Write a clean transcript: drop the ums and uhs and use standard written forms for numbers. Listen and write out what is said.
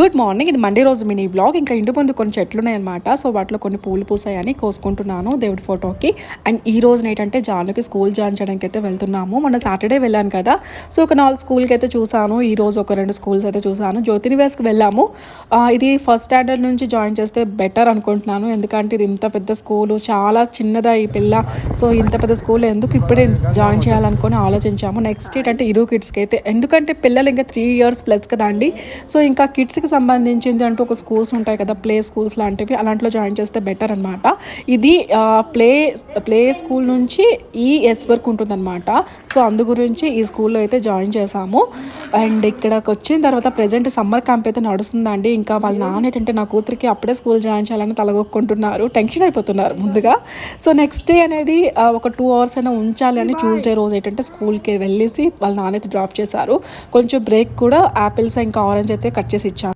Good morning. ఇది Monday రోజు mini blog. ఇంకా ఇంటి ముందు కొన్ని చెట్లు ఉన్నాయన్నమాట. సో వాటిలో కొన్ని పూలు పూసాయని కోసుకుంటున్నాను దేవుడి ఫోటోకి. అండ్ ఈ రోజు నైట్ అంటే జానుకి స్కూల్ జాయిన్ చేయడానికి అయితే వెళ్తున్నాము. మొన్న సాటర్డే వెళ్ళాను కదా, సో ఒక 4 స్కూల్కి అయితే చూసాను. ఈ రోజు ఒక 2 స్కూల్స్ అయితే చూసాను. జ్యోతినివేస్కి వెళ్ళాము. ఇది ఫస్ట్ స్టాండర్డ్ నుంచి జాయిన్ చేస్తే బెటర్ అనుకుంటున్నాను. ఎందుకంటే ఇది ఇంత పెద్ద స్కూలు, చాలా చిన్నదా ఈ పిల్ల. సో ఇంత పెద్ద స్కూల్ ఎందుకు ఇప్పుడే జాయిన్ చేయాలనుకొని ఆలోచించాము. నెక్స్ట్ ఏంటంటే ఇరు కిడ్స్కి అయితే, ఎందుకంటే పిల్లలు ఇంకా 3 years ప్లస్ కదా అండి. సో ఇంకా కిడ్స్కి సంబంధించింది అంటూ ఒక స్కూల్స్ ఉంటాయి కదా, ప్లే స్కూల్స్ లాంటివి, అలాంటిలో జాయిన్ చేస్తే బెటర్ అనమాట. ఇది ప్లే స్కూల్ నుంచి ఎస్ వరకు ఉంటుందన్నమాట. సో అందు గురించి ఈ స్కూల్లో అయితే జాయిన్ చేశాము. అండ్ ఇక్కడికి వచ్చిన తర్వాత ప్రజెంట్ సమ్మర్ క్యాంప్ అయితే నడుస్తుందండి. ఇంకా వాళ్ళ నాన్న ఏంటంటే నా కూతురికి అప్పుడే స్కూల్ జాయిన్ చేయాలని తలగొక్కుంటున్నారు, టెన్షన్ అయిపోతున్నారు ముందుగా. సో నెక్స్ట్ డే అనేది ఒక 2 hours అయినా ఉంచాలి అని ట్యూస్డే రోజు ఏంటంటే స్కూల్కి వెళ్ళేసి వాళ్ళ నాన్న అయితే డ్రాప్ చేశారు. కొంచెం బ్రేక్ కూడా యాపిల్స్ ఇంకా ఆరెంజ్ అయితే కట్ చేసి ఇచ్చాను.